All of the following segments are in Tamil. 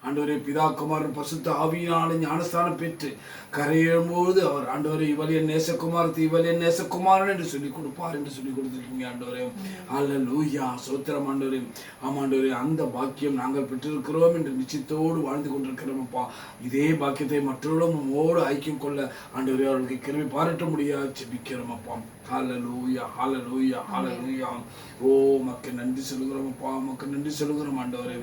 ஆண்டவரே பிதா குமாரன் பரிசுத்த ஆவியினாலே ஞானஸ்தானம் பெற்று கரையேறும்போது அவர் ஆண்டவரே இவள் என் நேசகுமாரத்தி இவள் என் நேசகுமாரன் என்று சொல்லி கொடுப்பார் என்று சொல்லி கொடுத்துருக்கீங்க ஆண்டவரே. அல்லேலூயா, ஸ்தோத்திரம் ஆண்டவரே. ஆமாண்டவரே, அந்த பாக்கியம் நாங்கள் பெற்றிருக்கிறோம் என்று நிச்சயத்தோடு வாழ்ந்து கொண்டிருக்கிறோம்ப்பா. இதே பாக்கியத்தை மற்றவர்களும் நம்மோடு ஐக்கியம் கொள்ள ஆண்டவரே அவர்களுக்கு கிருபை பாராட்ட முடியாது ஜெபிக்கிறோம் அப்பா. ஹல்லேலூயா, ஹல்லேலூயா, ஹல்லேலூயா. ஓ மக்கு நன்றி சொல்லுகிறோம்ப்பா, மக்கு நன்றி சொல்லுகிறோம் ஆண்டவரே.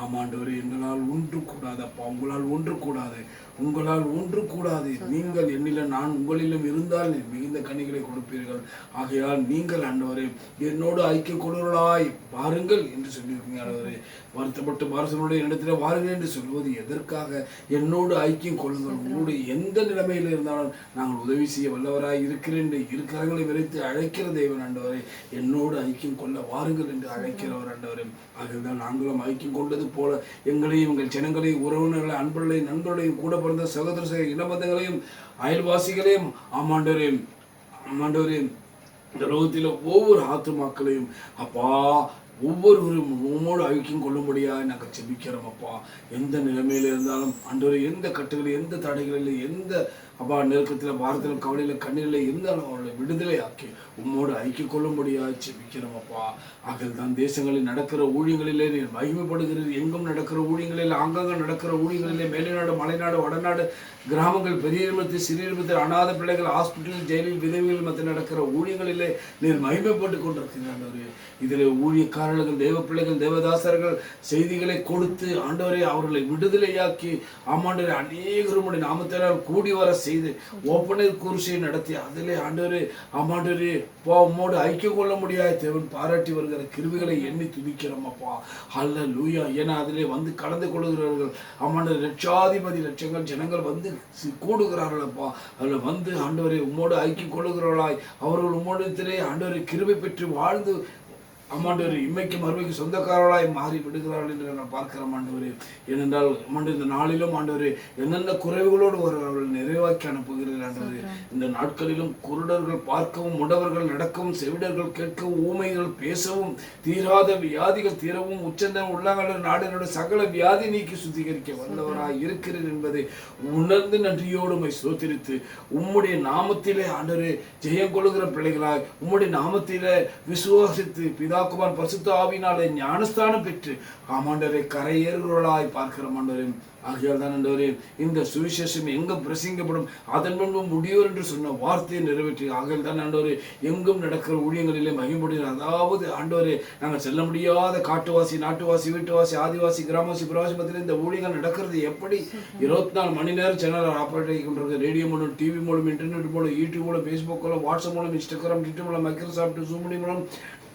ஆமாண்டவரே, எங்களால் ஒன்று கூடாதப்பா, உங்களால் ஒன்று கூடாது, உங்களால் ஒன்று கூடாது. நீங்கள் என்னிலும் நான் உங்களிலும் இருந்தால் மிகுந்த கனிகளை கொடுப்பீர்கள். ஆகையால் நீங்கள் ஆண்டவரே என்னோடு ஐக்கிய கொள்வர்களாய் வாருங்கள் என்று சொல்லியிருக்கீங்க ஆண்டவரே. வருத்தப்பட்டு பாரசனுடைய இடத்துல வாருங்கள் என்று சொல்வது எதற்காக? என்னோடு ஐக்கியம் கொள்ளுங்கள். உங்களுடைய எந்த நிலைமையில் இருந்தாலும் நாங்கள் உதவி செய்ய வல்லவராய் இருக்கிறேன் என்று இருக்கிறவங்களை விரைத்து அழைக்கிற தேவன் ஆண்டவரே. என்னோடு ஐக்கியம் கொள்ள வாருங்கள் என்று அழைக்கிறவர் ஆண்டவரே. ஆகவே நாங்களும் ஐக்கியம் கொண்டது போல எங்களையும் எங்கள் ஜனங்களையும் உறவினர்களை அன்பர்களையும் நண்பர்களையும் கூட பிறந்த சகோதர இனபந்தங்களையும் அயல்வாசிகளையும் ஆமாண்டவரே இந்த லோகத்தில் ஒவ்வொரு ஆத்துமாக்களையும் அப்பா ஒவ்வொருவரும் உம்மோடு ஐக்கியம் கொள்ளும்படியாக நாங்கள் செபிக்கிறோம் அப்பா. எந்த நிலைமையில் இருந்தாலும் ஆண்டவரே, எந்த கட்டுகளில் எந்த தடைகளில் எந்த அப்பா நெருக்கத்தில் பாரத்தில் கவலையில் கண்ணீரில் இருந்தாலும் அவர்களை விடுதலை ஆக்கி உம்மோடு ஐக்கிய கொள்ளும்படியாக செபிக்கிறோம் அப்பா. ஆகில் தான் தேசங்களில் நடக்கிற ஊழியங்களிலே நீர் மகிமைப்படுகிறது. எங்கும் நடக்கிற ஊழியங்களில் ஆங்காங்க நடக்கிற ஊழியங்களிலே மேலைநாடு மலைநாடு வடநாடு கிராமங்கள் பெரிய நிமிடத்தில் சிறிய நிமிடத்தில் அநாத பிள்ளைகள் ஹாஸ்பிட்டலில் ஜெயிலில் விதவிகள் மத்திய நடக்கிற ஊழியங்களிலே நீர் மகிமைப்பட்டு கொண்டிருக்கிறார். இதில் ஊழியக்காரர்கள் தேவ பிள்ளைகள் தேவதாசர்கள் செய்திகளை கொடுத்து ஆண்டவரே அவர்களை விடுதலையாக்கி ஆமாண்டவரே அநேகருடைய நாமத்தினால் கூடி வர செய்து ஓப்பனர் குருசை நடத்தி அதிலே ஆண்டவரே ஆமாண்டவரே பா உம்மோடு ஐக்கியம் கொள்ள முடியாத தேவன் பாராட்டி வருகிற கிருவிகளை எண்ணி துதிக்கிறோம் அப்பா. அல்லேலூயா. ஏன்னா அதிலே வந்து கலந்து கொள்ளுகிறவர்கள் ஆமாண்டவரே லட்சாதிபதி லட்சங்கள் ஜனங்கள் வந்து கூடுகிறார்கள் அப்பா. அதில் வந்து ஆண்டவரே உம்மோடு ஐக்கியம் கொள்ளுகிறவர்களாய் அவர்கள் உம்மோடத்திலே ஆண்டவரை கிருபை பெற்று வாழ்ந்து ஆமாண்டவரே இம்மைக்கு மறுமைக்கு சொந்தக்காரர்களாய் மாறி விடுகிறார்கள் என்று நான் பார்க்கிறோம் ஆண்டவரே. ஏனென்றால் இந்த நாளிலும் ஆண்டவரே என்னென்ன குறைவுகளோடு அவர்கள் நிறைவாக்கி அனுப்புகிறீர்கள் ஆண்டவரே. இந்த நாட்களிலும் குருடர்கள் பார்க்கவும் முடவர்கள் நடக்கவும் செவிடர்கள் கேட்கவும் ஊமைகள் பேசவும் தீராத வியாதிகள் தீரவும் உச்சந்தம் உள்ளாங்கல நாடுகளோட சகல வியாதி நீக்கி சுத்திகரிக்க வல்லவராய் இருக்கிறேன் என்பதை உணர்ந்து நன்றியோடு உம்மை ஸ்தோத்திரித்து உம்முடைய நாமத்திலே ஆண்டவரே ஜெயம் கொள்ளுகிற பிள்ளைகளாய் உம்முடைய நாமத்திலே விசுவாசித்து பிதா குமாரன் பரிசுத்த ஆவியினாலே ஞானஸ்தானம் பெற்று ஆமாண்டவரே கரையேறுகிறவர்களாய் பார்க்கிற ஆண்டவரே. ஆகையால் தான் ஆண்டவரே இந்த சுவிசேஷம் எங்க பிரசங்கப்படும் அதன் முன்பு முடியோர் என்று சொன்ன வார்த்தையை நிறைவேற்றி ஆகையால் தான் ஆண்டவரே எங்கும் நடக்கிற ஊழியங்களிலே மகிமைப்படுகிற அதாவது ஆண்டவரே நாங்கள் செல்ல முடியாத காட்டுவாசி நாட்டுவாசி வீட்டுவாசி ஆதிவாசி கிராமவாசி பிரவாசி மத்தியில் இந்த ஊழியங்கள் நடக்கிறது எப்படி 24 மணி நேரம் சேனல் ஆப்ரேட் ஆகி கொண்டிருக்கு. ரேடியோ மூலம் டிவி மூலம் இன்டர்நெட் மூலம் யூடியூப் மூலம் ஃபேஸ்புக் மூலம் வாட்ஸ்அப் மூலம் இன்ஸ்டாகிராம் ட்விட்டர் மூலம் மைக்ரோசாஃப்ட் ஜூம் மூலம்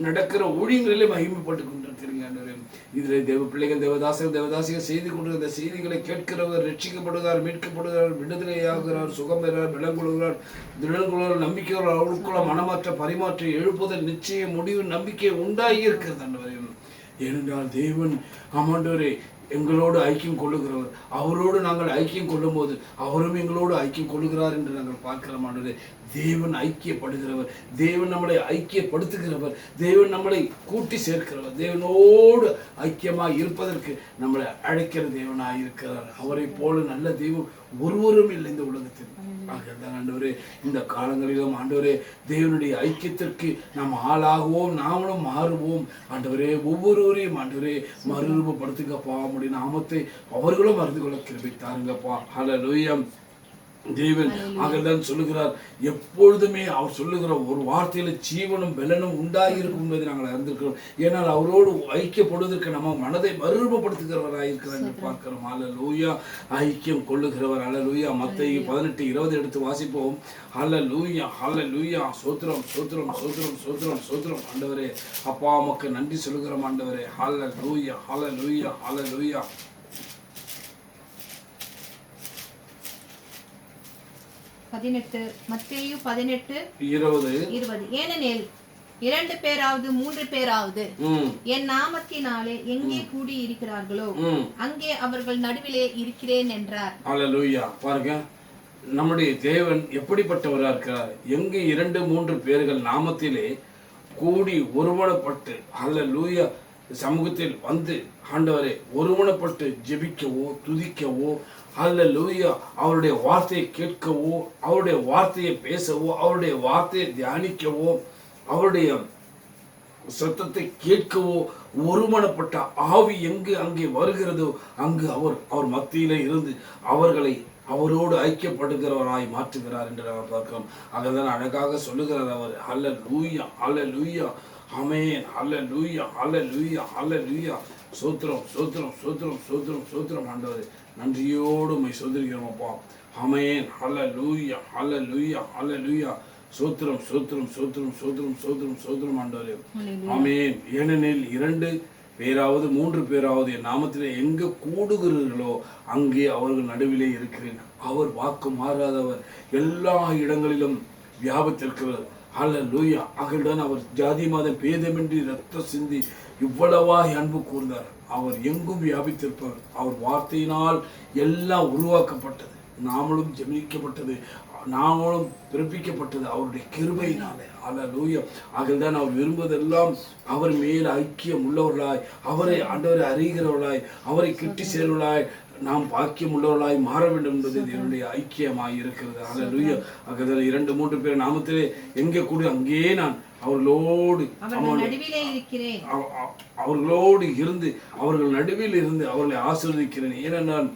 நடக்கிற ஊழியங்களிலே மகிமைப்பட்டு கொண்டிருக்கிறீங்க ஆண்டவரே. இதில் தேவ பிள்ளைகள் தேவதாசிகள் செய்து கொண்டிருந்த செய்திகளை கேட்கிறவர் ரட்சிக்கப்படுகிறார் மீட்கப்படுகிறார் விடுதலையாகிறார் சுகம் பெறுகிறார் விலங்குகிறார் திடன்குள்ளார் நம்பிக்கையாளர் அவர்களுக்குள்ள மனமாற்ற பரிமாற்ற எழுப்புதல் நிச்சயம் முடிவு நம்பிக்கை உண்டாகி இருக்கிறது ஆண்டவரே. ஏனென்றால் தேவன் ஆமாண்டவரே எங்களோடு ஐக்கியம் கொள்ளுகிறவர். அவரோடு நாங்கள் ஐக்கியம் கொள்ளும் போது அவரும் எங்களோடு ஐக்கியம் கொள்ளுகிறார் என்று நாங்கள் பார்க்கிறோம் ஆண்டவரே. தேவன் ஐக்கியப்படுகிறவர், தேவன் நம்மளை ஐக்கியப்படுத்துகிறவர், தேவன் நம்மளை கூட்டி சேர்க்கிறவர், தேவனோடு ஐக்கியமாக இருப்பதற்கு நம்மளை அழைக்கிற தேவனாக இருக்கிறார். அவரை போல நல்ல தெய்வம் ஒருவரும் இல்லை இந்த உலகத்தில். ஆகதான் ஆண்டவரே இந்த காலங்களிலும் ஆண்டவரே தேவனுடைய ஐக்கியத்திற்கு நாம் ஆளாகுவோம், நாமளும் மாறுவோம் ஆண்டவரே. ஒவ்வொருவரையும் ஆண்டவரே மறுரூபப்படுத்துங்கப்பா. நம்முடைய நாமத்தை அவர்களும் அறிந்து கொள்ள கிருபை தாருங்கப்பா. ஹல்லேலூயா. தேவன் ஆகதான் சொல்லுகிறார் எப்பொழுதுமே அவர் சொல்லுகிற ஒரு வார்த்தையில ஜீவனும் பலனும் உண்டாகி இருக்கும் என்பதை நாங்கள் அறிந்திருக்கிறோம். ஏனால் அவரோடு ஐக்கியப்படுவதற்கு நம்ம மனதை மறுரூபப்படுத்துகிறவராக இருக்கிறார் என்று பார்க்கிறோம். ஹல்லேலூயா. ஐக்கியம் கொள்ளுகிறவர். ஹல்லேலூயா. மத்தேயு 18:20 எடுத்து வாசிப்போம். ஹல்லேலூயா, ஹல்லேலூயா. சோத்திரம் சோத்திரம் சோத்திரம் சோத்திரம் சோத்திரம் ஆண்டவரே. அப்பா உமக்கு நன்றி சொல்லுகிறோம் ஆண்டவரே. ஹல்லேலூயா, ஹல்லேலூயா, ஹல்லேலூயா. மத்தேயு 18:20. ஏனெனில் 2 பேராவது 3 பேராவது என் நாமத்தினாலே எங்கே கூடி இருக்கிறார்களோ அங்கே அவர்கள் நடுவிலே இருக்கிறேன் என்றார். ஹல்லேலூயா. பாருங்க நம்முடைய தேவன் எப்படிப்பட்டவராக இருக்கிறார். எங்கே 2-3 பேர்கள் நாமத்திலே கூடி ஒருமனப்பட்டு ஹல்லேலூயா சமூகத்தில் வந்து ஆண்டவரே ஒருமனப்பட்டு ஜெபிக்கவோ துதிக்கவோ அல்லேலூயா அவருடைய வார்த்தையை கேட்கவோ அவருடைய வார்த்தையை பேசவோ அவருடைய வார்த்தையை தியானிக்கவோ அவருடைய சத்தத்தை கேட்கவோ ஒருமனப்பட்ட ஆவி எங்கு அங்கே வருகிறதோ அங்கு அவர் மத்தியிலே இருந்து அவர்களை அவரோடு ஐக்கியப்படுகிறவராய் மாற்றுகிறார் என்று நாம் பார்க்கிறோம். அதைதான் அழகாக சொல்லுகிறார் அவர். அல்லேலூயா அல்லேலூயா ஆமென் அல்லேலூயா அல்லேலூயா அல்லேலூயா. சோத்திரம் சோத்திரம் சோத்திரம் சோத்திரம் சோத்திரம் ஆண்டவரே, நன்றியோடு உம்மை சோதரிக்கிறோம் அப்பா. ஆமென் அல்லேலூயா அல்லேலூயா அல்லேலூயா. சோத்திரம் சோத்திரம் சோத்திரம் சோத்திரம் சோத்திரம் சோத்திரம் ஆண்டவரே. ஆமென். ஏனெனில் 2 பேராவது 3 பேராவது என் நாமத்திலே எங்கு கூடுகிறீர்களோ அங்கே அவர்கள் நடுவிலே இருக்கிறேன். அவர் வாக்கு மாறாதவர், எல்லா இடங்களிலும் வியாபித்திருக்கிறார். அல்லேலூயா. ஆகவே அவர் ஜாதி மத பேதமின்றி ரத்த சிந்தி இவ்வளவாய் அன்பு கூர்ந்தார். அவர் எங்கும் வியாபித்திருப்பவர். அவர் வார்த்தையினால் எல்லாம் உருவாக்கப்பட்டது, நாமளும் ஜெனிக்கப்பட்டது, நாமளும் பிறப்பிக்கப்பட்டது அவருடைய கிருபையினாலே. அல்லேலூயா. ஆகவே அவர் விரும்புவதெல்லாம் அவர் மேல் ஐக்கியம் உள்ளவர்களாய், அவரை ஆண்டவரை அறிகிறவர்களாய், அவரை கிட்டி சேர்வர்களாய், நாம் பாக்கியம் உள்ளவர்களாய் மாற வேண்டும் என்பது என்னுடைய ஐக்கியமாய் இருக்கிறது. அல்லேலூயா. ஆகவே 2-3 பேர் நாமத்திலே எங்கே கூடி அங்கே நான் அவர்களோடு இருந்து அவர்கள் நடுவில் இருந்து அவர்களை ஆசீர்வதிக்கிறேன். ஏனென்றால்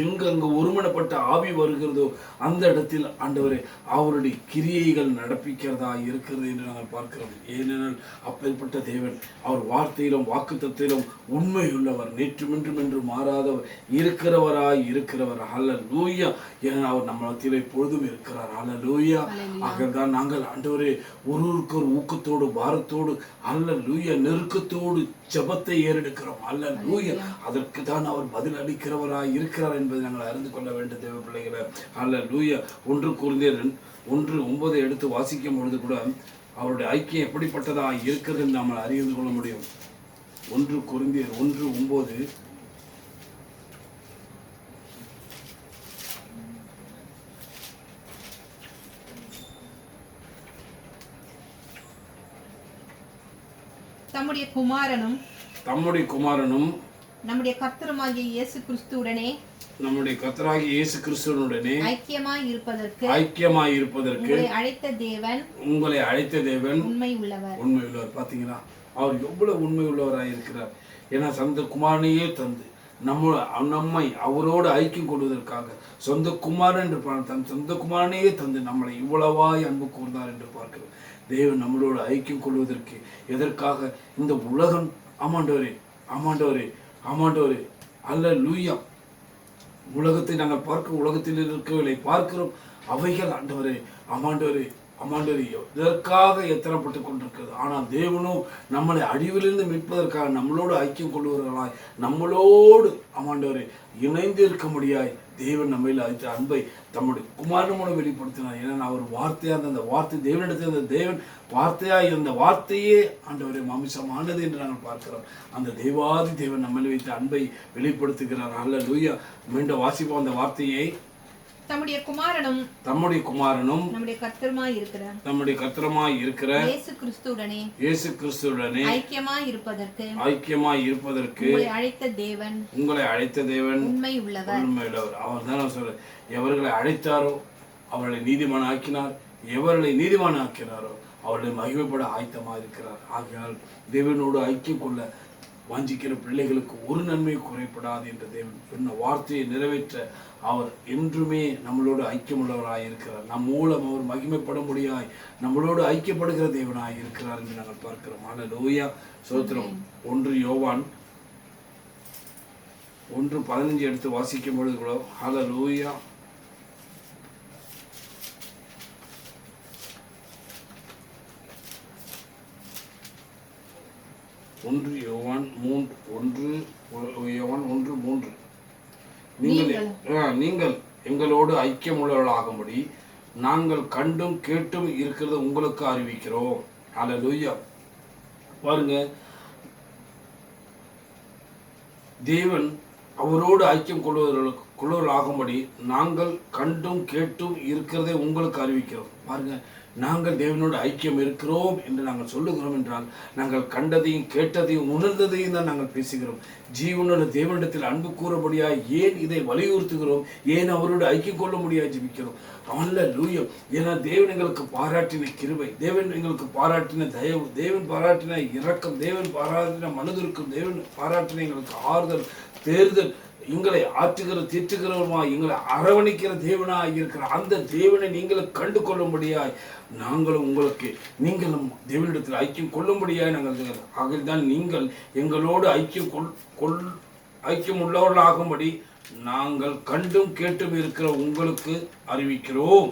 எங்கு அங்கு ஒருமனப்பட்ட ஆவி வருகிறதோ அந்த இடத்தில் ஆண்டவரே அவருடைய கிரியைகள் நடப்பிக்கிறதா இருக்கிறது என்று நாங்கள் பார்க்கிறோம். ஏனென்றால் அப்பேற்பட்ட தேவன் அவர் வார்த்தையிலும் வாக்குத்தத்திலும் உண்மையுள்ளவர், நேற்றுமின்றும் என்று மாறாதவர், இருக்கிறவராய் இருக்கிறவர். அல்லேலூயா. ஏனென்றால் அவர் நம்ம மத்தியிலே எப்பொழுதும் இருக்கிறார். அல்லேலூயா. ஆகதான் நாங்கள் ஆண்டவரே ஒருவருக்கு ஒரு ஊக்கத்தோடு பாரத்தோடு அல்லேலூயா நெருக்கத்தோடு ஜெபத்தை ஏறெடுக்கிறோம். அல்லேலூயா. அதற்கு தான் அவர் பதில் அளிக்கிறவராய் இருக்கிறார் என்பதை நாங்கள் அறிந்து கொள்ள வேண்டும் தேவ பிள்ளைகளை. அல்லேலூயா. 1 கொரிந்தியர் 1:9 எடுத்து வாசிக்கும் பொழுது கூட அவருடைய ஐக்கியம் எப்படிப்பட்டதா இருக்கிறது என்று நாம் அறிந்து கொள்ள முடியும். 1 கொரிந்தியர் 1:9 தம்முடைய குமாரனும் நம்முடைய கர்த்தருமாகிய இயேசு கிறிஸ்துவுடனே ஐக்கியமாய் இருப்பதற்கு உங்களை அழைத்த தேவன் உண்மை உள்ளவர். பாத்தீங்களா, அவர் எவ்வளவு உண்மை உள்ளவராய் இருக்கிறார். ஏன்னா சொந்த குமாரனையே தந்து நம்மை அவரோடு ஐக்கியம் கொள்வதற்காக சொந்த குமாரன் என்று தன் சொந்த குமாரனையே தந்து நம்மளை இவ்வளவாய் அன்பு கூர்ந்தார் என்று பார்க்கிறோம். தேவன் நம்மளோடு ஐக்கியம் கொள்வதற்கு எதற்காக இந்த உலகம் ஆமாண்டவரே ஆமாண்டவரே ஆமாண்டவரே அல்லேலூயா. உலகத்தை நாங்கள் பார்க்க உலகத்தில் இருக்கவில்லை பார்க்கிறோம். அவைகள் ஆண்டவரே ஆமாண்டவரே ஆமாண்டவரே இதற்காக எத்தனைப்பட்டு கொண்டிருக்கிறது. ஆனால் தேவனும் நம்மளை அழிவிலிருந்து மீட்பதற்காக நம்மளோடு ஐக்கியம் கொள்வர்களாய் நம்மளோடு ஆமாண்டவரே இணைந்து இருக்க முடியாய் தேவன் நம்மையில் அழைத்த அன்பை தம்முடைய குமாரனோடு வெளிப்படுத்தினார். ஏன்னா அவர் வார்த்தையாக அந்த வார்த்தை தேவனிடத்தில் அந்த தேவன் வார்த்தையாக இருந்த வார்த்தையே ஆண்டவரை மாமிசமானது என்று நாங்கள் பார்க்கிறோம். அந்த தேவாதி தேவன் நம்மளை வைத்த அன்பை வெளிப்படுத்துகிறார். அல்லேலூயா. மீண்டும் வாசிப்போம் அந்த வார்த்தையை. தம்முடைய குமாரனும் நம்முடைய கர்த்தருமாய் இருக்கிற இயேசு கிறிஸ்துவுடனே ஐக்கியமாய் இருப்பதற்கு உங்களை அழைத்த தேவன் உண்மை உள்ளவர். அவர் தான் சொல்ற, எவர்களை அழைத்தாரோ அவர்களை நீதிமான் ஆக்கினார், எவர்களை நீதிமான் ஆக்கினாரோ அவர்களை மகிமைப்பட ஆயத்தமாக இருக்கிறார். ஆகையால் தேவனோடு ஐக்கியம் கொள்ள வாஞ்சிக்கிற பிள்ளைகளுக்கு ஒரு நன்மை குறைப்படாது என்ற தேவன் சொன்ன வார்த்தையை நிறைவேற்ற அவர் என்றுமே நம்மளோடு ஐக்கியமுள்ளவராய் இருக்கிறார். நம் மூலம் அவர் மகிமைப்பட முடியாய் நம்மளோடு ஐக்கியப்படுகிற தேவனாய் இருக்கிறார் என்று நாங்கள் பார்க்கிறோம். அல்லேலூயா. சோத்திரம். 1 யோவான் 1:15 எடுத்து வாசிக்கும் பொழுது கூட அல்லேலூயா. யோவான் 1:3 நீங்கள் எங்களோடு ஐக்கியமுள்ளவர்களாகும்படி நாங்கள் கண்டும் கேட்டும் இருக்கிறது உங்களுக்கு அறிவிக்கிறோம். அல்லேலூயா. பாருங்க, தேவன் அவரோடு ஐக்கியம் கொள்வர்களாகும்படி நாங்கள் கண்டும் கேட்டும் இருக்கிறதை உங்களுக்கு அறிவிக்கிறோம். பாருங்க, நாங்கள் தேவனோடு ஐக்கியம் இருக்கிறோம் என்று நாங்கள் சொல்லுகிறோம் என்றால் நாங்கள் கண்டதையும் கேட்டதையும் உணர்ந்ததையும் தான் நாங்கள் பேசுகிறோம். ஜீவனோட தேவனிடத்தில் அன்பு கூறபடியா ஏன் இதை வலியுறுத்துகிறோம்? ஏன் அவரோடு ஐக்கியம் கொள்ள முடியாது ஜெபிக்கிறோம்? அல்லேலூயா. ஏன்னா தேவன் எங்களுக்கு பாராட்டின கிருபை, தேவன் எங்களுக்கு பாராட்டின தயவு, தேவன் பாராட்டின இரக்கம், தேவன் பாராட்டின மனதிற்கும், தேவன் பாராட்டின எங்களுக்கு ஆறுதல், தேர்தல், எங்களை தீர்த்துகிறவருமா, எங்களை அரவணைக்கிற தேவனாய் இருக்கிற அந்த தேவனை நீங்களும் கண்டு கொள்ளும்படியாய் நாங்களும் நீங்களும் தேவனிடத்தில் ஐக்கியம் கொள்ளும்படியாய் நாங்கள் ஆகில்தான் நீங்கள் எங்களோடு ஐக்கியம் உள்ளவர்களாகும்படி நாங்கள் கண்டும் கேட்டும் இருக்கிற உங்களுக்கு அறிவிக்கிறோம்.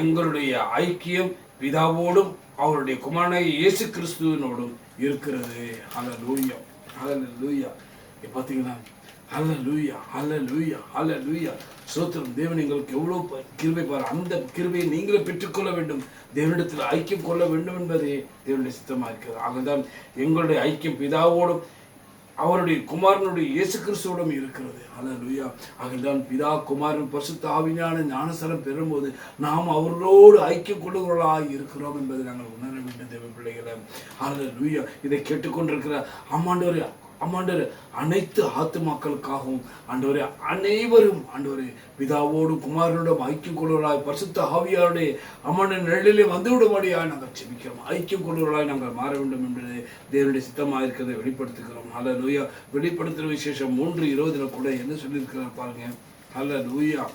எங்களுடைய ஐக்கியம் பிதாவோடும் அவருடைய குமாரனாகிய இயேசு கிறிஸ்துவினோடும் இருக்கிறது. அல்லேலூயா, அல்லேலூயா. பார்த்தீங்களா? அல்லேலூயா, அல்லேலூயா, அல்லேலூயா. ஸ்தோத்திரம். தேவன் எங்களுக்கு எவ்வளவு கிருபை பாரு. அந்த கிருபையை நீங்களே பெற்றுக்கொள்ள வேண்டும், தேவனிடத்தில் ஐக்கியம் கொள்ள வேண்டும் என்பதே தேவனுடைய சித்தமாக இருக்கிறது. ஆகதான் எங்களுடைய ஐக்கியம் பிதாவோடும் அவருடைய குமாரனுடைய இயேசு கிறிஸ்துவோடும் இருக்கிறது. அல்லேலூயா. ஆகதான் பிதா குமாரன் பரிசுத்த ஆவியான ஞானஸ்நானம் பெறும்போது நாம் அவரோடு ஐக்கியம் கொள்ளுகிறவர்களாய் இருக்கிறோம் என்பதை நாங்கள் உணர வேண்டும் தேவ பிள்ளைகளை. அல்லேலூயா. இதை கேட்டுக்கொண்டிருக்கிற ஆமாண்டவரே அனைத்து ஆத்துமாக்களுக்காகவும் ஆண்டவரே அனைவரும் ஆண்டவரே பிதாவோடு குமாரனோடும் ஐக்கியம் கொள்வர்களாய் பரிசுத்த ஆவியாருடைய அம்மனின் நிழலிலே வந்துவிடும்படியாய் நாங்கள் செபிக்கிறோம். ஐக்கியம் கொள்வர்களாய் நாங்கள் மாற வேண்டும் என்பது தேவனுடைய சித்தமாக இருக்கிறதை வெளிப்படுத்துகிறோம். அல்லேலூயா. வெளிப்படுத்துகிற விசேஷம் 3:20 கூட என்ன சொல்லியிருக்கிறார் பாருங்க. அல்லேலூயா.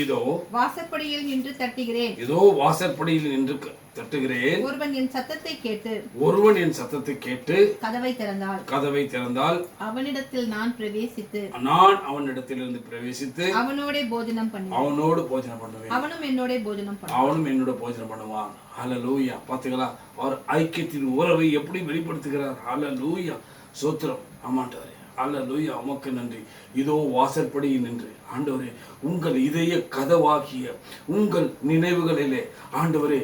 இதோ வாசற்படியில் நின்று தட்டுகிறேன். இதோ வாசற்படியில் நின்று தட்டுகிறேன். ஒருவன் என் சத்தத்தை கேட்டு கதவை திறந்தால் அவனிடத்தில் நான் அவனிடத்திலிருந்து பிரவேசித்து அவனோடு போஜனம் பண்ணுவேன். அவனும் என்னோட போஜனம் பண்ணுவான். அல்லேலூயா. பாத்தீங்களா? அவர் ஐக்கியத்தின் உறவை எப்படி வெளிப்படுத்துகிறார்? அல்லேலூயா. சோத்திரம். ஆமாண்டவரே. அல்லேலூயா. உமக்கு நன்றி. இதோ வாசற்படியில் நின்று ஆண்டவரே உங்கள் இதய கதவாகிய உங்கள் நினைவுகளிலே ஆண்டவரே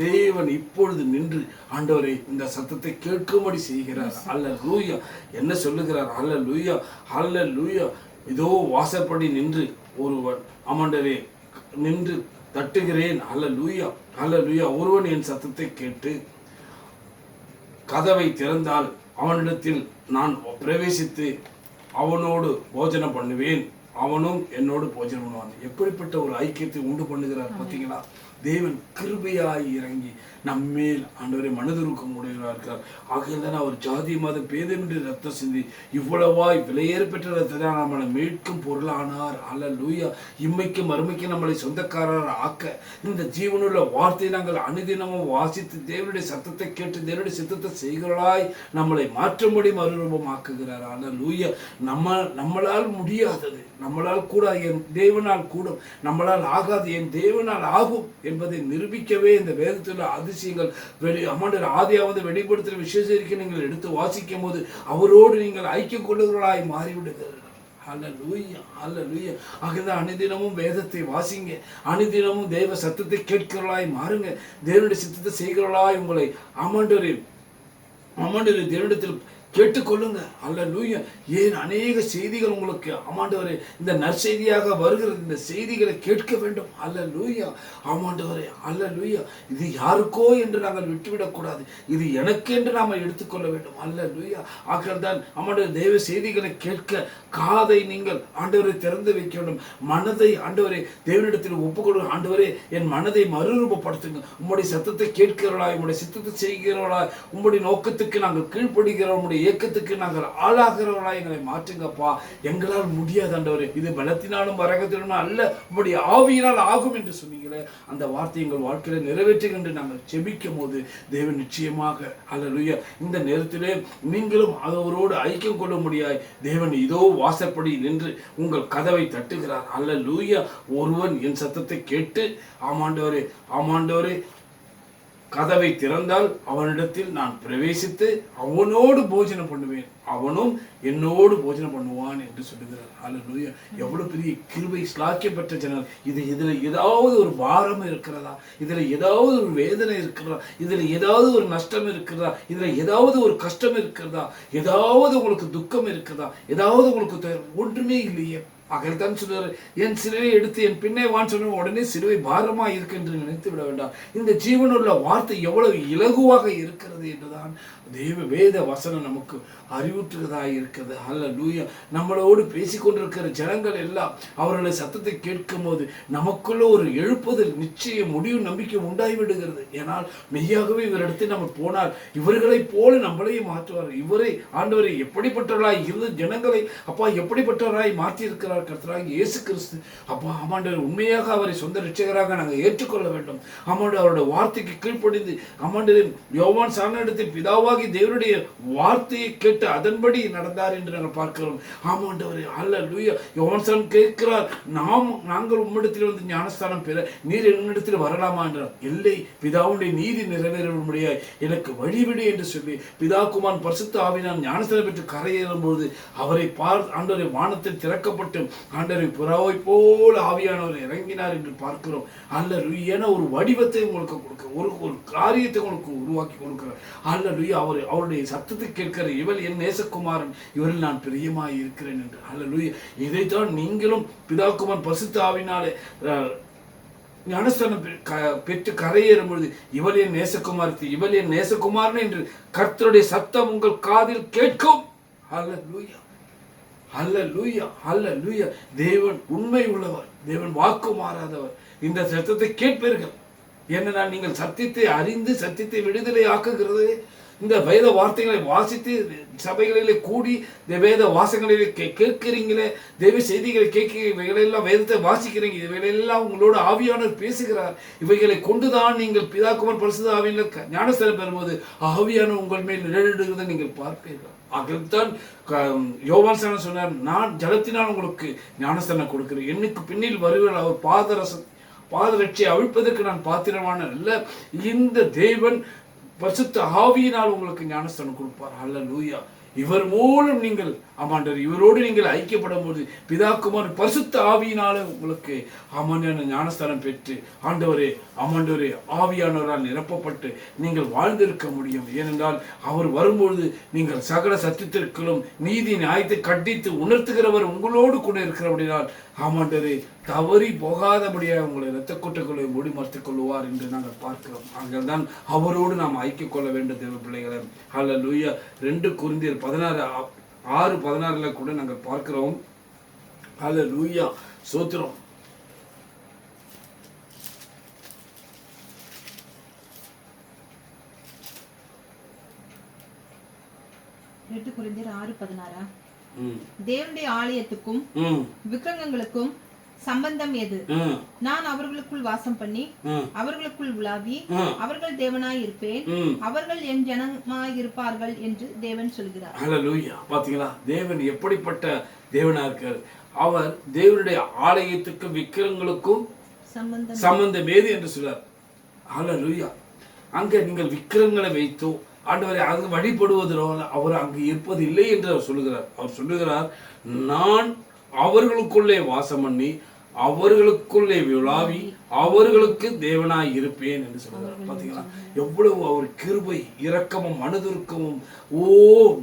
தேவன் இப்பொழுது நின்று ஆண்டவரே இந்த சத்தத்தை கேட்கும்படி செய்கிறார். அல்லேலூயா. என்ன சொல்லுகிறார்? அல்லேலூயா, அல்லேலூயா. இதோ வாசற்படி நின்று ஒருவன் ஆமாண்டவரே நின்று தட்டுகிறேன். அல்லேலூயா, அல்லேலூயா. ஒருவன் என் சத்தத்தை கேட்டு கதவை திறந்தால் அவனிடத்தில் நான் பிரவேசித்து அவனோடு போஜனம் பண்ணுவேன், அவனும் என்னோடு போஜனம் பண்ணுவான். எப்படிப்பட்ட ஒரு ஐக்கியத்தை உண்டு பண்ணுகிறார் பார்த்தீங்களா? தேவன் கிருபையாய் இறங்கி நம்மேல் ஆண்டவரை மனதுருக்கம் உடையவராக. ஆகையால் அவர் ஜாதி மத பேதமின்றி ரத்தம் சிந்தி இவ்வளவாய் விலையேற பெற்ற ரத்தத்தை நம்மளை மீட்கும் பொருளானார். அல்லேலூயா. இம்மைக்கும் மறுமைக்கும் நம்மளை சொந்தக்காரர் ஆக்க இந்த ஜீவனுள்ள வார்த்தையை நாங்கள் அனுதினமும் வாசித்து தேவனுடைய சத்தத்தை கேட்டு தேவனுடைய சித்தத்தை செய்கிறாய் நம்மளை மாற்றும்படி மறுரூபமாக்குகிறார். அல்லேலூயா. நம்மளால் முடியாதது நம்மளால் கூட என் தேவனால் கூடும், நம்மளால் ஆகாது என் தேவனால் ஆகும் என்பதை நிரூபிக்கவே இந்த வேதத்தில் அதிசயங்கள் ஆதியாவது வெளிப்படுத்துகிற விசேஷத்தை நீங்கள் எடுத்து வாசிக்கும் போது அவரோடு நீங்கள் ஐக்கியம் கொள்ளுகிறவர்களாய் மாறிவிடுகிறீர்கள். அல்லேலூயா, அல்லேலூயா. ஆகதான் அனுதினமும் வேதத்தை வாசிங்க, அனுதினமும் தேவ சத்தத்தை கேட்கிறவர்களாய் மாறுங்க, தேவனுடைய சித்தத்தை செய்கிறவர்களாய் உங்களை ஆமாண்டவரே தேவனிடத்தில் கேட்டுக்கொள்ளுங்க. அல்லேலூயா. ஏன் அநேக செய்திகள் உங்களுக்கு ஆமாண்டவரே இந்த நற்செய்தியாக வருகிறது, இந்த செய்திகளை கேட்க வேண்டும். அல்லேலூயா, ஆமாண்டவரே. அல்லேலூயா. இது யாருக்கோ என்று நாங்கள் விட்டுவிடக்கூடாது, இது எனக்கு என்று நாம் எடுத்துக்கொள்ள வேண்டும். அல்லேலூயா. ஆகதான் ஆமாண்டவர் தேவ செய்திகளை கேட்க காதை நீங்கள் ஆண்டவரை திறந்து வைக்க வேண்டும். மனதை ஆண்டவரை தேவனிடத்தில் ஒப்புக்கொள்ளும். ஆண்டவரே என் மனதை மறுரூபப்படுத்துங்க, உம்முடைய சத்தத்தை கேட்கிறவர்களாய் உம்முடைய சித்தத்தை செய்கிறவர்களாய் உம்முடைய நோக்கத்துக்கு நாங்கள் கீழ்ப்படுகிறோம், உம்முடைய இயக்கத்துக்கு நாங்கள் ஆளாகிறவர்களாய் எங்களை மாற்றுங்கப்பா. எங்களால் முடியாது ஆண்டவரே, இது பலத்தினாலும் வரகத்தினாலும் அல்ல, உம்முடைய ஆவியினால் ஆகும் என்று சொன்னீங்களே, அந்த வார்த்தை எங்கள் வாழ்க்கையில நிறைவேற்றுகின்ற நாங்கள் செபிக்கும் போது தேவன் நிச்சயமாக அல்லேலூயா இந்த நேரத்திலே நீங்களும் அவரோடு ஐக்கியம் கொள்ள முடியாய் தேவன் இதோ வாசற்படி நின்று உங்கள் கதவை தட்டுகிறார். அல்லேலூயா. ஒருவன் என் சத்தத்தை கேட்டு ஆமாண்டவரே கதவை திறந்தால் அவனிடத்தில் நான் பிரவேசித்து அவனோடு போஜனம் பண்ணுவேன், அவனும் என்னோடு போஜனம் பண்ணுவான் என்று சொல்லுகிறார். அல்லேலூயா. எவ்வளவு பெரிய கிருபை, ஸ்லாக்கியம் பெற்ற ஜனங்கள். இதுல ஏதாவது ஒரு பாரம் இருக்கிறதா? இதுல ஏதாவது ஒரு வேதனை இருக்கிறதா? இதுல ஏதாவது ஒரு நஷ்டம் இருக்கிறதா? இதுல ஏதாவது ஒரு கஷ்டம் இருக்கிறதா? ஏதாவது உங்களுக்கு துக்கம் இருக்கிறதா? ஏதாவது உங்களுக்கு ஒன்றுமே இல்லையே. அகல்தான் சொல்றாரு, என் சிலுவை எடுத்து என் பின்னே வான்னு சொன்ன உடனே சிலுவை பாரமா இருக்கு என்று நினைத்து விட வேண்டாம். இந்த ஜீவனுள்ள வார்த்தை எவ்வளவு இலகுவாக இருக்கிறது என்றுதான் தேவ வேத வசனம் நமக்கு அறிவுற்றுவதாக இருக்கிறது. அல்லேலூயா. நம்மளோடு பேசிக்கொண்டிருக்கிற ஜனங்கள் எல்லாம் அவர்களுடைய சத்தத்தை கேட்கும் போது நமக்குள்ள ஒரு எழுப்புதல், நிச்சயம் முடிவு, நம்பிக்கை உண்டாகிவிடுகிறது. ஏனால் மெய்யாகவே இவரிடத்தில் நம்ம போனால் இவர்களை போல நம்மளையும் மாற்றுவார். இவரை ஆண்டவரை எப்படிப்பட்டவர்களாய் இருந்த ஜனங்களை அப்பா எப்படிப்பட்டவராய் மாற்றி இருக்கிறார் கர்த்தராகிய இயேசு கிறிஸ்து. அப்பா ஆமாண்டவர் உண்மையாக அவரை சொந்த ரட்சகராக நாங்கள் ஏற்றுக்கொள்ள வேண்டும். ஆமாண்டவர் அவருடைய வார்த்தைக்கு கீழ்ப்படிந்து ஆமாண்டவர் யோவான் சாணத்தில் பிதாவாகி தேவனுடைய வார்த்தையை கேட்டு அதன்படி நடந்தார் என்று நாங்கள் பார்க்கிறோம். ஆமாண்டவரே. அல்லேலூயா. யோவான் சாணன் கேட்கிறார், நாங்கள் உம்மிடத்தில் வந்து ஞானஸ்தானம் பெற நீர் என்னிடத்தில் வரலாமா என்றார். இல்லை, பிதாவுடைய நீதி நிறைவேறும்படியாய் எனக்கு வழிவிடு என்று சொல்லி பிதா குமாரன் பரிசுத்த ஆவியானவர் ஞானஸ்தானம் பெற்று கரையேறும்போது அவரை ஆண்டவரை வானத்தில் திறக்கப்பட்டு ஆண்டவரை புறாவை போல ஆவியானவர் இறங்கினார் என்று பார்க்கிறோம். அல்லேலூயா. ஒரு வடிவத்தை உங்களுக்கு கொடுக்க, ஒரு காரியத்தை உங்களுக்கு உருவாக்கி கொடுக்கிறார். அல்லேலூயா. அவருடைய சத்தத்தை கேட்கிற இவள் என் நேசகுமாரன், இவரில் நான் பிரியமாய் இருக்கிறேன் என்று. அல்லேலூயா. இதைத்தான் நீங்களும் பிதா குமாரன் பரிசுத்த ஆவியினாலே ஞானஸ்தானம் பெற்று கரையேறும் பொழுது இவள் என் நேசகுமாரத்தி, இவள் என் நேசகுமாரன் என்று கர்த்தருடைய சத்தம் உங்கள் காதில் கேட்கும். அல்லேலூயா. அல்லேலூயா. அல்லேலூயா. தேவன் உண்மை உள்ளவர், தேவன் வாக்கு மாறாதவர். இந்த சத்தத்தை கேட்பீர்கள். ஏனென்றால் நீங்கள் சத்தியத்தை அறிந்து சத்தியத்தை விடுதலை ஆக்குகிறது. இந்த வேத வார்த்தைகளை வாசித்து சபைகளிலே கூடி இந்த வேத வாசங்களிலே கேட்கிறீங்களே, தெய்வ செய்திகளை கேட்கிறீங்க, இவைகளெல்லாம் வேதத்தை வாசிக்கிறீங்க, இவைகளெல்லாம் உங்களோட ஆவியானவர் பேசுகிறார். இவைகளை கொண்டுதான் நீங்கள் பிதாக்குமார் பரிசுத்த ஆவியில ஞானஸ்தானம் பெறும்போது ஆவியானவர் உங்கள் மேல் நிழலிடுகிறதை நீங்கள் பார்ப்பீர்கள். அதுதான் யோவான் சாணன் சொன்னார், நான் ஜலத்தினால் உங்களுக்கு ஞானஸ்தானம் கொடுக்கிறேன், என்னுக்கு பின்னில் வருவார், அவர் பாதரட்சியை அவிழ்ப்பதற்கு நான் பாத்திரமான அல்ல. இந்த தேவன் பரிசுத்த ஆவியினால் உங்களுக்கு ஞானஸ்தானம் கொடுப்பார். அல்லேலூயா. இவர் மூலம் நீங்கள் ஆமாண்டவர் இவரோடு நீங்கள் ஐக்கியப்படும் போது பிதாக்குமார் பரிசுத்த ஆவியினால உங்களுக்கு ஆமாண்டான ஞானஸ்தானம் பெற்று ஆண்டவரே ஆமாண்டவரே ஆவியானவரால் நிரப்பப்பட்டு நீங்கள் வாழ்ந்திருக்க முடியும். ஏனென்றால் அவர் வரும்பொழுது நீங்கள் சகல சத்தியத்திற்கும் நீதி நியாயத்தை கண்டித்து உணர்த்துகிறவர் உங்களோடு கூட இருக்கிறபடினால் ஆமாண்டவரே தவறி போகாதபடியாக உங்களை இரத்த கொட்டைகளை மூடி மறைத்துக் கொள்வார் என்று நாங்கள் பார்க்கிறோம். அங்கே தான் அவரோடு நாம் ஐக்கிய கொள்ள வேண்டும் தேவ பிள்ளைகளை. அல்லேலூயா. 2 கொரிந்தியர் 6:16 கூட நாங்கள் பார்க்கிறோம். அல்லேலூயா. ஸ்தோத்திரம். தேவனுடைய ஆலயத்துக்கும் விக்கிரகங்களுக்கும் சம்பந்தம் எது? நான் அவர்களுக்குள் வாசம் பண்ணி அவர்களுக்குள் உலாவி அவர்கள் தேவனாய் இருப்பேன், அவர்கள் என் ஜனமாய் இருப்பார்கள் என்று தேவன் சொல்கிறார். அல்லேலூயா. பாத்தீங்களா தேவன் எப்படிப்பட்ட தேவனா இருக்கார்? அவர் தேவனுடைய ஆலயத்துக்கும் விக்கிரகங்களுக்கும் சம்பந்தம் ஏது என்று சொல்றார். அல்லேலூயா. அங்க நீங்கள் விக்கிரகங்களை வைத்தோ ஆண்டவரை அங்கு வழிபடுவதனால அவர் அங்கு இருப்பது இல்லை என்று அவர் சொல்லுகிறார். அவர் சொல்லுகிறார், நான் அவர்களுக்குள்ளே வாசம் பண்ணி அவர்களுக்குள்ளே விழாவி அவர்களுக்கு தேவனாய் இருப்பேன் என்று சொல்கிறார். பாத்தீங்களா எவ்வளவு அவர் கிருபை, இரக்கமும் மனதுருக்கமும்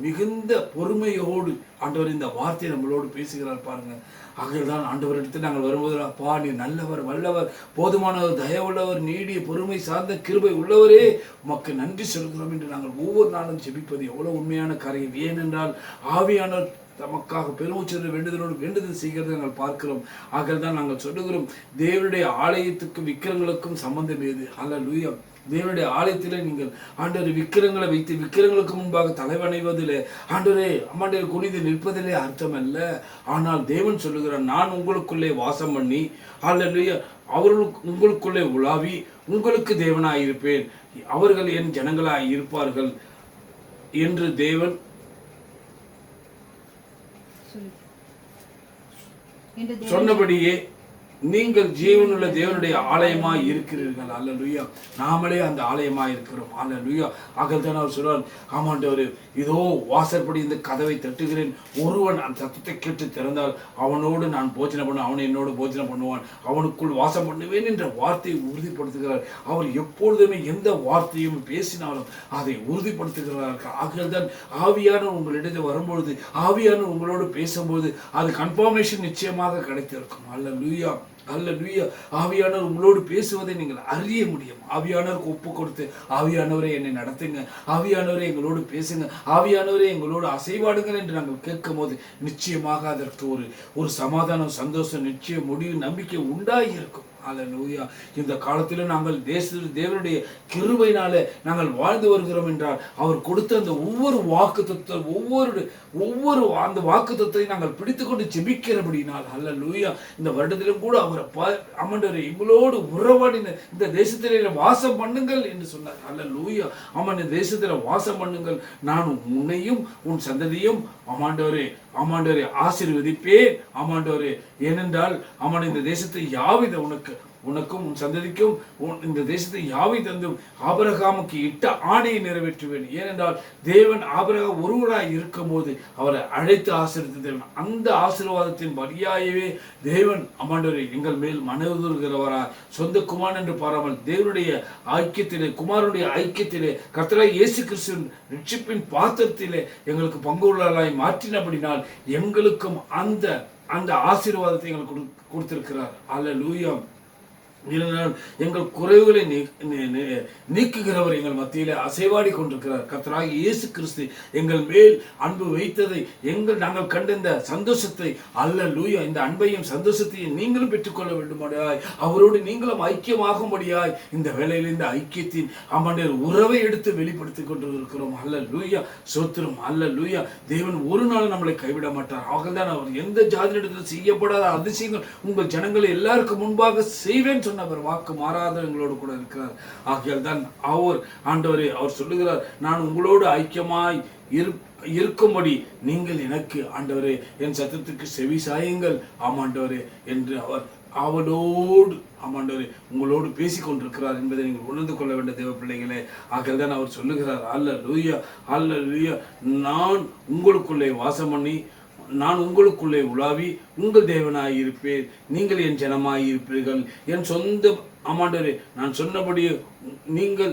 மிகுந்த பொறுமையோடு ஆண்டவர் இந்த வார்த்தையை நம்மளோடு பேசுகிறார் பாருங்க. ஆகையால்தான் ஆண்டவரிடத்தில் நாங்கள் வரும்போது அப்பா நீ நல்லவர், வல்லவர், போதுமானவர், தயவுள்ளவர், நீடிய பொறுமை சார்ந்த கிருபை உள்ளவரே உமக்கு நன்றி சொல்கிறோம் என்று நாங்கள் ஒவ்வொரு நாளும் ஜெபிப்பது எவ்வளவு உண்மையான காரியம். ஏனென்றால் ஆவியானவர் தமக்காக பெருமூச்சு வேண்டுதல் செய்கிறதை நாங்கள் பார்க்கிறோம். ஆகையால் தான் நாங்கள் சொல்லுகிறோம், தேவனுடைய ஆலயத்துக்கும் விக்கிரங்களுக்கும் சம்பந்தம் ஏது? அல்லேலூயா. தேவனுடைய ஆலயத்திலே நீங்கள் ஆண்டவரை விக்கிரங்களை வைத்து விக்கிரங்களுக்கு முன்பாக தலைவணைவதிலே ஆண்டவரே அம்மாண்டவரை குனிந்து நிற்பதிலே அர்த்தம் அல்ல. ஆனால் தேவன் சொல்லுகிறார், நான் உங்களுக்குள்ளே வாசம் பண்ணி அல்லேலூயா அவர்களுக்கு உங்களுக்குள்ளே உலாவி உங்களுக்கு தேவனாயிருப்பேன், அவர்கள் என் ஜனங்களாய் இருப்பார்கள் என்று தேவன் சொன்னபடியே நீங்கள் ஜீவனுள்ள தேவனுடைய ஆலயமாய் இருக்கிறீர்கள். அல்லேலூயா. நாமளே அந்த ஆலயமாய் இருக்கிறோம். அல்லேலூயா. ஆகல்தான் அவர் சொல்றார், ஆமாண்டவர், இதோ வாசற்படி இந்த கதவை தட்டுகிறேன், ஒருவன் அந்த சத்தத்தை கேட்டு திறந்தால் அவனோடு நான் போஜனம் பண்ணுவேன், அவன் என்னோடு போஜனம் பண்ணுவான், அவனுக்குள் வாசம் பண்ணுவேன் என்ற வார்த்தையை உறுதிப்படுத்துகிறார். அவர் எப்பொழுதுமே எந்த வார்த்தையும் பேசினாலும் அதை உறுதிப்படுத்துகிறார்கள். ஆகல்தான் ஆவியானவர் உங்களிடத்தில் வரும்பொழுது, ஆவியானவர் உங்களோடு பேசும்போது அது கன்ஃபர்மேஷன் நிச்சயமாக கிடைத்திருக்கும். அல்லேலூயா. அல்லேலூயா. ஆவியானவர் உங்களோடு பேசுவதை நீங்கள் அறிய முடியும். ஆவியானவருக்கு ஒப்பு கொடுத்து, ஆவியானவரை என்னை நடத்துங்க, ஆவியானவரை எங்களோடு பேசுங்க, ஆவியானவரை எங்களோடு அசைவாடுங்கள் என்று நாங்கள் கேட்கும் போது நிச்சயமாக அதற்கு ஒரு சமாதானம், சந்தோஷம், நிச்சயம், முடிவு, நம்பிக்கை உண்டாகி இருக்கும். அல்லேலூயா. இந்த காலத்திலும் நாங்கள் தேவனுடைய கிருபையினாலே நாங்கள் வாழ்ந்து வருகிறோம் என்றால் அவர் கொடுத்த அந்த ஒவ்வொரு வாக்குத்தத்தம், ஒவ்வொரு அந்த வாக்குத்தத்தை நாங்கள் பிடித்துக்கொண்டு ஜெபிக்கிறபடினால், அல்லேலூயா, இந்த வருடத்திலும் கூட அவரை ஆமாண்டவரே எங்களோடு உறவாடின இந்த தேசத்திலே வாசம் பண்ணுங்கள் என்று சொன்னார். அல்லேலூயா. ஆமாம், இந்த தேசத்தில் வாசம் பண்ணுங்கள், நான் உன்னையும் உன் சந்ததியும் ஆமாண்டவரே ஆசீர்வதிப்பேன். ஆமாண்டவரே, ஏனென்றால் ஆமான் இந்த தேசத்தை யாவித உனக்கும் உன் சந்ததிக்கும் இந்த தேசத்தை யாவை தந்தும் ஆபிரகாமுக்கு இட்ட ஆணையை நிறைவேற்றுவேன். ஏனென்றால் தேவன் ஆபிரகாம் ஒருவராய் இருக்கும் போது அவரை அழைத்து ஆசீர்வதித்த தேவன். அந்த ஆசீர்வாதத்தின் வழியாகவே தேவன் ஆமாண்டவரே எங்கள் மேல் மனதுருகிறவராய் சொந்த குமாரன் என்று பாராமல் தேவனுடைய ஐக்கியத்திலே, குமாரனுடைய ஐக்கியத்திலே, கர்த்தராகிய இயேசு கிறிஸ்துவின் ரட்சிப்பின் பாத்திரத்திலே எங்களுக்கு பங்குள்ளவர்களாய் மாற்றினபடினால் எங்களுக்கும் அந்த ஆசீர்வாதத்தை எங்களுக்கு கொடுத்திருக்கிறார். அல்லேலூயா. எங்கள் குறைவுகளை நீக்குகிறவர் எங்கள் மத்தியிலே அசைவாடி கொண்டிருக்கிறார். கர்த்தராகிய இயேசு கிறிஸ்து எங்கள் மேல் அன்பு வைத்ததை நாங்கள் கண்ட இந்த சந்தோஷத்தை, அல்லேலூயா, இந்த அன்பையும் சந்தோஷத்தையும் நீங்களும் பெற்றுக்கொள்ள வேண்டுமாய், அவரோடு நீங்களும் ஐக்கியமாகும்படியாய் இந்த வேளையில் இந்த ஐக்கியத்தின் ஆமாண்டவர் உறவை எடுத்து வெளிப்படுத்திக் கொண்டிருக்கிறோம். அல்லேலூயா. சோத்திரம். அல்லேலூயா. தேவன் ஒரு நாள் நம்மளை கைவிட மாட்டார். ஆகதான் அவர் எந்த ஜாதியிடத்தில் செய்யப்படாத அதிசயங்கள் உங்கள் ஜனங்களை எல்லாருக்கும் முன்பாக செய்வேன் சொன்னவர் வாக்கு மாறாத எங்களோடு கூட இருக்கிறார். ஆகையால் தான் ஆண்டவரே அவர் சொல்லுகிறார், நான் உங்களோடு ஐக்கியமாய் இருக்கும்படி நீங்கள் எனக்கு ஆண்டவரே என் சத்தத்துக்கு செவி சாயுங்கள் ஆமாண்டவரே என்று அவர் அவளோடு ஆமாண்டவரே உங்களோடு பேசிக் கொண்டிருக்கிறார் என்பதை நீங்கள் உணர்ந்து கொள்ள வேண்டிய தேவ பிள்ளைகளே. ஆகையால் தான் அவர் சொல்லுகிறார், அல்லேலூயா, அல்லேலூயா, நான் உங்களுக்குள்ளே வாசம் பண்ணி நான் உங்களுக்குள்ளே உலாவி உங்கள் தேவனாய் இருப்பேன், நீங்கள் என் ஜனமாய் இருப்பீர்கள், என் சொந்த ஆமாண்டவரே நான் சொன்னபடி நீங்கள்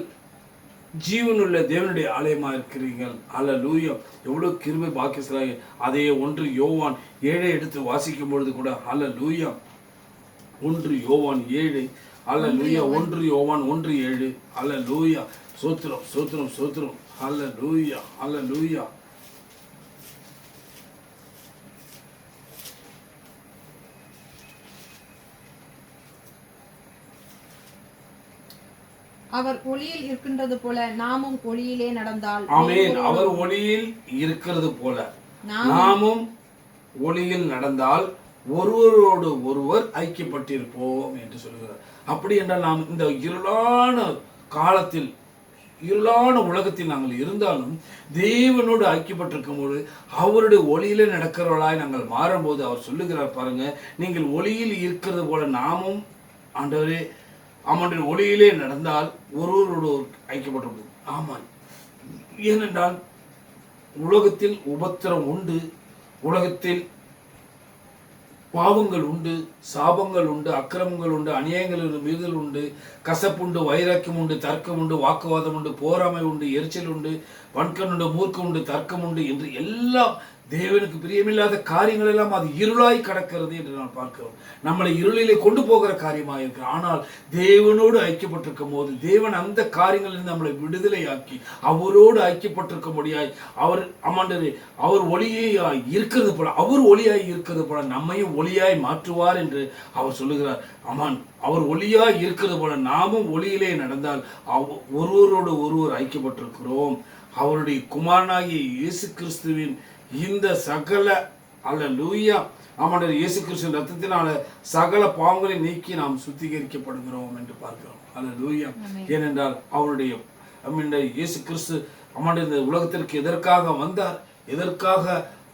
ஜீவனுள்ள தேவனுடைய ஆலயமாக இருக்கிறீர்கள். அல்லேலூயா. எவ்வளவு கிருபை பாக்கியஸ்தராய். அதே 1 யோவான் 7 எடுத்து வாசிக்கும் பொழுது கூட அல்லேலூயா, 1 யோவான் 7, அல்லேலூயா, 1 யோவான் 1:7, அல்லேலூயா. சோத்திரம், சோத்திரம், சோத்திரம். அல்லேலூயா, அல்லேலூயா. அவர் ஒளியில் இருக்கின்றது போல நாமும் ஒளியிலே நடந்தால், ஆமென், அவர் ஒளியில் இருக்கிறது போல நாமும் ஒளியில் நடந்தால் ஒருவரோடு ஒருவர் ஐக்கியப்பட்டிருப்போம் என்று சொல்கிறார். அப்படி என்றால் நாம் இந்த இருளான காலத்தில், இருளான உலகத்தில் நாங்கள் இருந்தாலும் தேவனோடு ஐக்கியப்பட்டிருக்கும் போது அவருடைய ஒளியிலே நடக்கிறவர்களாய் நாங்கள் மாறும்போது அவர் சொல்லுகிறார், பாருங்க, நீங்கள் ஒளியில் இருக்கிறது போல நாமும் ஆண்டவரே ஆமாண்டின் ஒளியிலே நடந்தால் ஒருவரோடு ஐக்கியப்பட்டு. ஆமாம், ஏனென்றால் உலகத்தில் உபத்திரம் உண்டு, உலகத்தில் பாவங்கள் உண்டு, சாபங்கள் உண்டு, அக்கிரமங்கள் உண்டு, அநியாயங்கள் உண்டு, மீறுதல் உண்டு, கசப்புண்டு, வைராக்கியம் உண்டு, தர்க்கம் உண்டு, வாக்குவாதம் உண்டு, போராமை உண்டு, எரிச்சல் உண்டு, வன்கண் உண்டு, மூர்க்கம் உண்டு, தர்க்கம் உண்டு என்று எல்லாம் தேவனுக்கு பிரியமில்லாத காரியங்கள் எல்லாம் அது இருளாய் கடக்கிறது என்று நான் பார்க்கிறோம். நம்மளை இருளிலே கொண்டு போகிற காரியமாக இருக்கு. ஆனால் தேவனோடு ஐக்கியப்பட்டிருக்கும் போது தேவன் அந்த காரியங்களில் நம்மளை விடுதலையாக்கி அவரோடு ஐக்கியப்பட்டிருக்க முடியாய் அவர் அம்மாண்டது அவர் ஒளியாய் இருக்கிறது போல, அவர் ஒளியாய் இருக்கிறது போல நம்மையும் ஒளியாய் மாற்றுவார் என்று அவர் சொல்லுகிறார். அம்மான், அவர் ஒளியாய் இருக்கிறது போல நாமும் ஒளியிலே நடந்தால் ஒருவரோடு ஒருவர் ஐக்கியப்பட்டிருக்கிறோம். அவருடைய குமாரனாகிய இயேசு கிறிஸ்துவின் இந்த சகல அல்லேலூயா ஆமாண்டவர் இயேசு கிறிஸ்துவின் ரத்தத்தினால சகல பாவங்களை நீக்கி நாம் சுத்திகரிக்கப்படுகிறோம் என்று பார்க்கிறோம். அல்லேலூயா. ஏனென்றால் அவருடைய இயேசு கிறிஸ்து ஆமாண்டவர் இந்த உலகத்திற்கு எதற்காக வந்தார், எதற்காக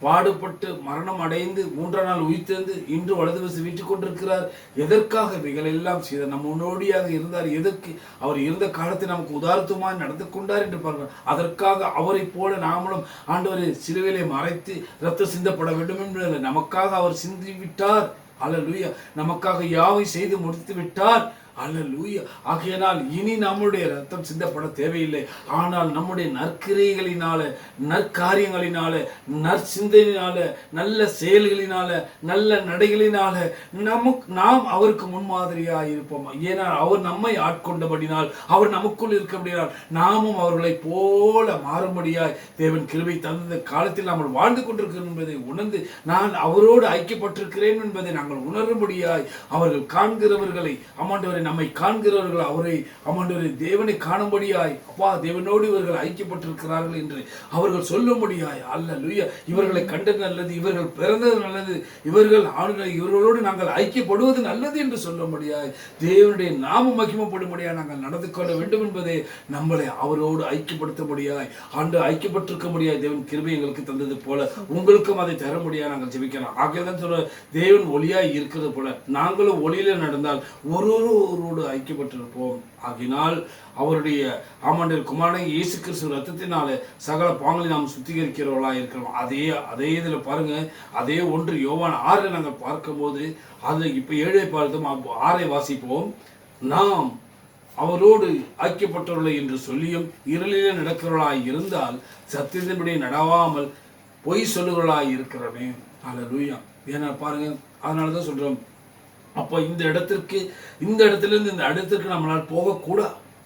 பாடுபட்டு மரணம் அடைந்து 3ஆம் நாள் உயிர்த்தெழுந்து இன்று வலது வசம் வீட்டுக் கொண்டிருக்கிறார். எதற்காக இவைகள் எல்லாம் செய்தார்? நம்ம முன்னோடியாக இருந்தார். எதற்கு? அவர் இருந்த காலத்தை நமக்கு உதாரணமாய் நடந்து கொண்டார் என்று பாருங்கள். அதற்காக அவரை போல நாமளும் ஆண்டவரை சிலுவையிலே மறைத்து ரத்தம் சிந்தப்பட வேண்டும் என்று நமக்காக அவர் சிந்தி விட்டார். அல்லேலூயா. நமக்காக யாவை செய்து முடித்து விட்டார். அல்லேலூயா. ஆகையினால் இனி நம்முடைய ரத்தம் சிந்தப்பட தேவையில்லை. ஆனால் நம்முடைய நற்கிரியைகளினால, நற்காரியங்களினால, நற்சிந்தனையினால, நல்ல செயல்களினால, நல்ல நடைகளினால நாம் அவருக்கு முன்மாதிரியாக இருப்போம். ஏனால் அவர் நம்மை ஆட்கொண்டபடினால், அவர் நமக்குள் இருக்கபடினால் நாமும் அவர்களை போல மாறும்படியாய் தேவன் கிருபை தந்த காலத்தில் நாம் வாழ்ந்து கொண்டிருக்கிறோம் என்பதை உணர்ந்து நான் அவரோடு ஐக்கியப்பட்டிருக்கிறேன் என்பதை நாங்கள் உணரும்படியாய் அவர்கள் காண்கிறவர்களை ஆமாண்டவரை நம்மை காண்கிறவர்கள் அவரை ஆமாண்டவரை தேவனை காணும்படியாய் அப்பா தேவனோடு இவர்கள் ஐக்கியப்பட்டிருக்கிறார்கள் என்று அவர்கள் சொல்லும்படியாய் அல்லேலூயா. இவர்களை கண்டது நல்லது, இவர்கள் பிறந்தது நல்லது, இவர்களோடு நாங்கள் ஐக்கியப்படுவது நல்லது என்று சொல்லும்படியாய் தேவனுடைய நாமம் மகிமைப்படும்படியாய் நாங்கள் நடந்து கொள்ள வேண்டும் என்பதை நம்மளை அவரோடு ஐக்கியப்படுத்தும்படியாய் ஐக்கியப்பட்டிருக்க முடியாது தேவன் கிருபை எங்களுக்கு தந்தது போல உங்களுக்கும் அதை தர முடியாது நாங்கள் ஜெபிக்கலாம். ஆகையால் சொல்ல தேவன் ஒளியாய் இருக்கிறது போல நாங்களும் ஒளியில நடந்தால் ஒருவரோடு ஐக்கியப்பட்டிருப்போம். ஆகினால் அவருடைய ஆமாண்டவர் குமாரன் இயேசு கிறிஸ்து ரத்தத்தினால சகல பாவங்களை நாம் சுத்திகரிக்கிறவர்களாக இருக்கிறோம். அதே இதில் பாருங்க, அதே 1 யோவான் 6 நாங்கள் பார்க்கும்போது அது இப்போ 7 பார்த்தோம், 6 வாசிப்போம். நாம் அவரோடு ஐக்கியப்பட்டவர்களை என்று சொல்லியும் இருளிலே நடக்கிறவர்களாய் இருந்தால் சத்தியத்தின்படி நடவாமல் பொய் சொல்லுகிறவர்களாய் இருக்கிறோமே. அல்லேலூயா. ஏன்னா பாருங்க, அதனால தான் சொல்றோம். அப்போ இந்த இடத்திலிருந்து இந்த இடத்திற்கு நம்மளால்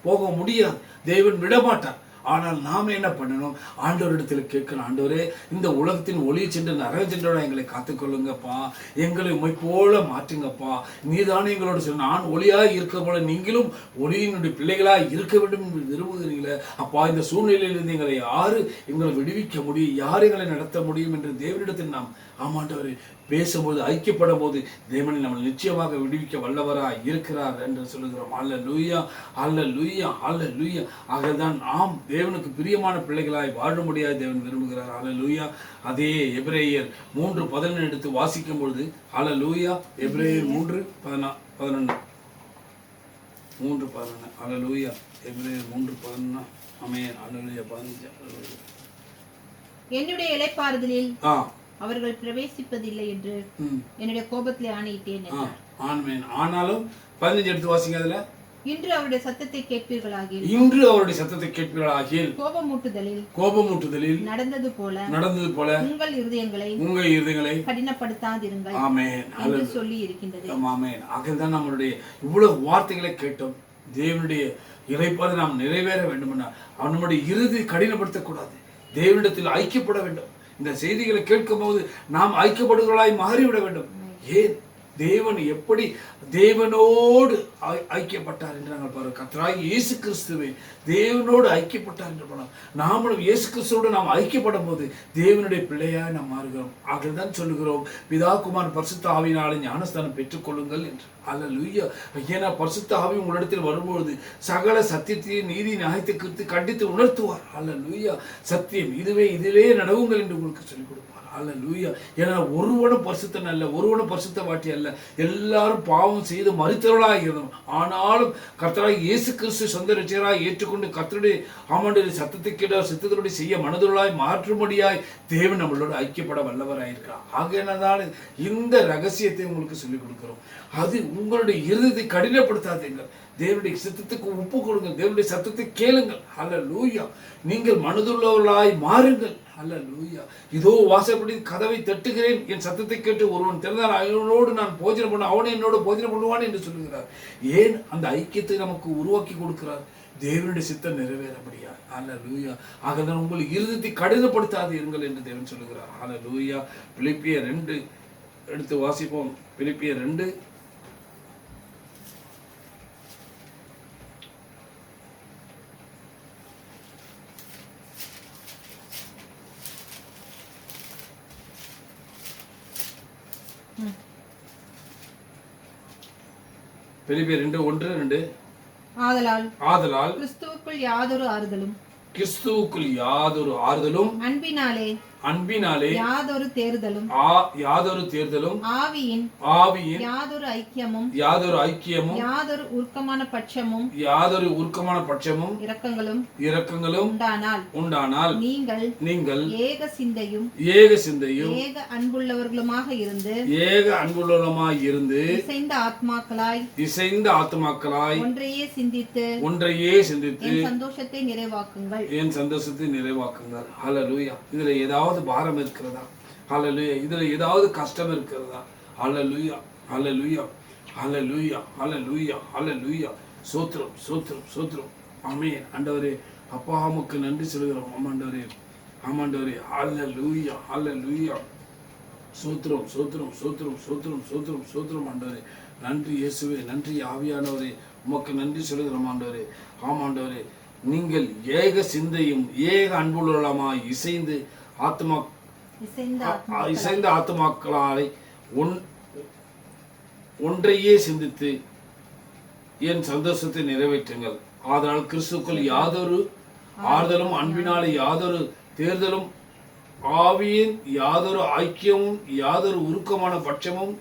போக முடியாது. தேவன் விடமாட்டார். ஆனால் நாம் என்ன பண்ணணும்? ஆண்டவரிடத்தில் கேட்கணும், ஆண்டவரே இந்த உலகத்தின் ஒளி சென்று நரக சென்றோட எங்களை காத்துக்கொள்ளுங்கப்பா, எங்களை உம்மை போல மாற்றுங்கப்பா. நீதானே எங்களோட சொன்ன நான் ஒளியாக இருக்க போல நீங்களும் ஒளியினுடைய பிள்ளைகளாக இருக்க வேண்டும் என்று விரும்புகிறீங்களே அப்பா. இந்த சூழ்நிலையிலிருந்து எங்களை விடுவிக்க முடியும், யார் எங்களை நடத்த முடியும் என்று தேவனிடத்தில் நாம் ஆமாண்டவரை பேசும்போது ஐக்கியப்படும் போது தேவனை நம்ம நிச்சயமாக விடுவிக்க வல்லவராய் இருக்கிறார் என்று சொல்லுகிறோம். அல்லேலூயா, அல்லேலூயா, அல்லேலூயா. ஆகதான் நாம் தேவனுக்கு பிரியமான பிள்ளைகளாய் வாழும்படியாக தேவன் விரும்புகிறார். அல்லேலூயா. அதே எபிரேயர் 3:11 எடுத்து வாசிக்கும் பொழுது அல்லேலூயா. எபிரேயர் 3:11 அல்லேலூயா. எபிரேயர் 3:11 ஆமென். அல்லேலூயா. 15 என்னுடைய இளைப்பாறுதலில் அவர்கள் பிரவேசிப்பதில்லை என்று என்னுடைய கோபத்திலே ஆணையிட்டேன். ஆமென். ஆனாலும் 15 எடுத்து வாசிங்க. அதுல இன்று அவருடைய சத்தத்தை கேட்பீர்களாகில், கோபமூட்டுதலில் நடந்தது போல உங்கள் இருதயங்களை கடினப்படுத்தாதிருங்கள். ஆமென் என்று சொல்லி இருக்கின்றது. ஆமென். ஆகதான் நம்மளுடைய இவ்வளவு வார்த்தைகளை கேட்டோம். தேவனுடைய இறைப்பாதை நாம் நிறைவேற வேண்டும்னா நம்முடைய இறுதி கடினப்படுத்தக்கூடாது. தேவனிடத்தில் ஐக்கியப்பட வேண்டும். இந்த செய்திகளை கேட்கும் போது நாம் ஐக்கியப்படுகிறவர்களாய் மாறிவிட வேண்டும். ஏன்? தேவன் எப்படி தேவனோடு ஐக்கியப்பட்டார் என்று நாங்கள் பாருங்கள். கர்த்தராகிய இயேசு கிறிஸ்துவை தேவனோடு ஐக்கியப்பட்டார் என்று போனோம். நாமளும் இயேசு கிறிஸ்துவோடு நாம் ஐக்கியப்படும் போது தேவனுடைய பிள்ளையாய் நாம் மாறுகிறோம். ஆகதான் சொல்லுகிறோம், பிதா குமாரன் பரிசுத்த ஆவியினாலே ஞானஸ்தானம் பெற்றுக்கொள்ளுங்கள் என்று. அல்லேலூயா. ஏன்னா பரிசுத்த ஆவி உங்களிடத்தில் வரும்பொழுது சகல சத்தியத்தையும் நீதி நியாயத்தை குறித்து கண்டித்து உணர்த்துவார். அல்லேலூயா. சத்தியம் இதிலே நடவுங்கள் என்று உங்களுக்கு சொல்லிக் கொடுப்பார். அல்லேலூயா. ஏன்னா ஒருவனும் பரிசுத்தன் அல்ல, ஒருவனும் பரிசுத்த வாட்டி அல்ல, எல்லாரும் பாவம் செய்து மரித்தவர்களாக இருந்தோம். ஆனாலும் கர்த்தராகிய இயேசு கிறிஸ்து சொந்த ரட்சகராய் ஏற்றுக்கொண்டு கர்த்தருடைய ஆமாண்டவருடைய சத்தத்தை கேட்டு சித்தத்தோடு செய்ய மனதுள்ளாய் மாற்றும்படியாய் தேவன் நம்மளோட ஐக்கியப்பட வல்லவராயிருக்கிறார். ஆகையினால இந்த ரகசியத்தை உங்களுக்கு சொல்லிக் கொடுக்கிறோம். அது உங்களுடைய இருதயத்தை கடினப்படுத்தாதீர்கள். தேவனுடைய சித்தத்துக்கு ஒப்பு கொடுங்கள். தேவனுடைய சத்தத்தை கேளுங்கள். அல்லேலூயா. நீங்கள் மனதுள்ளவர்களாய் மாறுங்கள். அல்லேலூயா. இதோ வாசப்படி கதவை தட்டுகிறேன், என் சத்தத்தை கேட்டு ஒருவன் திறந்தால் அவனோடு நான் போஜனம் பண்ண அவனை என்னோடு போஜனம் பண்ணுவான் என்று சொல்லுகிறார். ஏன்? அந்த ஐக்கியத்தை நமக்கு உருவாக்கி கொடுக்கிறார். தேவனுடைய சித்தம் நிறைவேறபடியா. அல்லேலூயா. ஆகதான் உங்கள் இருதயத்தை கடினப்படுத்தாது இருங்கள் என்று தேவன் சொல்லுகிறார். அல்லேலூயா. பிலிப்பியர் 2 எடுத்து வாசிப்போம். பிலிப்பியர் 2 பிலிப்பியர் 2:1-2 ஆதலால் கிறிஸ்துவுக்குள் யாதொரு ஆறுதலும் அன்பினாலே அன்பினாலே யாதொரு தேர்தலும் ஆவியின் யாதொரு ஐக்கியமும் யாதொரு உருக்கமான பட்சமும் இரக்கங்களும் உண்டானால் நீங்கள் ஏக சிந்தையும் ஏக அன்புள்ளவர்களுமாக இருந்து இசைந்த ஆத்மாக்களாய் ஒன்றையே சிந்தித்து என் சந்தோஷத்தை நிறைவாக்குங்கள். ஹல்லேலூயா. இதுல ஏதாவது பாரம் இருக்கிறதா? ஹல்லேலூயா. இதுல ஏதாவது கஷ்டம் இருக்கிறதா? ஹல்லேலூயா, ஹல்லேலூயா, ஹல்லேலூயா, ஹல்லேலூயா, ஹல்லேலூயா. ஸ்தோத்திரம், ஸ்தோத்திரம், ஸ்தோத்திரம். ஆமென். ஆண்டவரே, அப்பா உமக்கு நன்றி சொல்கிறோம். ஆமாண்டவரே, ஆமாண்டவரே. ஹல்லேலூயா, ஹல்லேலூயா. ஸ்தோத்திரம், ஸ்தோத்திரம், ஸ்தோத்திரம், ஸ்தோத்திரம், ஸ்தோத்திரம், ஸ்தோத்திரம். ஆண்டவரே, நன்றி இயேசுவே, நன்றி ஆவியானவரே, உமக்கு நன்றி சொல்கிறோம். ஆண்டவரே, ஆமாண்டவரே, நீங்கள் ஏக சிந்தையும் ஏக அன்புள்ளவர்களுமாய் இசைந்த ஆத்துமாக்களாய் ஒன்றையே சிந்தித்து என் சந்தோஷத்தை நிறைவேற்றுங்கள். ஆதலால் கிறிஸ்துக்குள் யாதொரு ஆறுதலும் அன்பினாலே யாதொரு தேர்தலும் ஆவியின் யாதொரு ஐக்கியமும் யாதொரு உருக்கமான பட்சமும்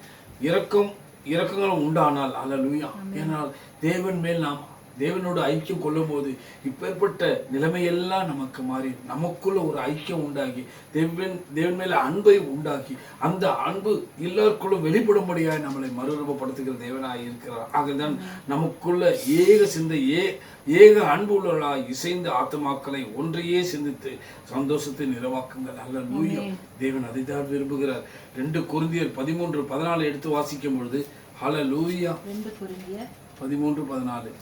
இரக்கங்களும் உண்டானால். ஹல்லேலூயா. ஏனால் தேவன் மேல் நாம் தேவனோடு ஐக்கியம் கொள்ளும் போது இப்பேற்பட்ட நிலைமையெல்லாம் நமக்கு மாறி நமக்குள்ள ஒரு ஐக்கியம் உண்டாகி தேவன் மேல அன்பை உண்டாக்கி அந்த அன்பு எல்லாருக்குள்ளும் வெளிப்படும்படியாக நம்மளை மறுரூபப்படுத்துகிற தேவனாய் இருக்கிறார். ஆகதான் நமக்குள்ள ஏக சிந்தை ஏக அன்பு உள்ளவர்களாய் இசைந்த ஆத்துமாக்களை ஒன்றையே சிந்தித்து சந்தோஷத்தை நிறைவாக்குங்கள். ஹல்லேலூயா. தேவன் அதைத்தான் விரும்புகிறார். 2 கொரிந்தியர் 13:14 எடுத்து வாசிக்கும் பொழுது ஹல்லேலூயா. 2 கொரிந்தியர் 13:14.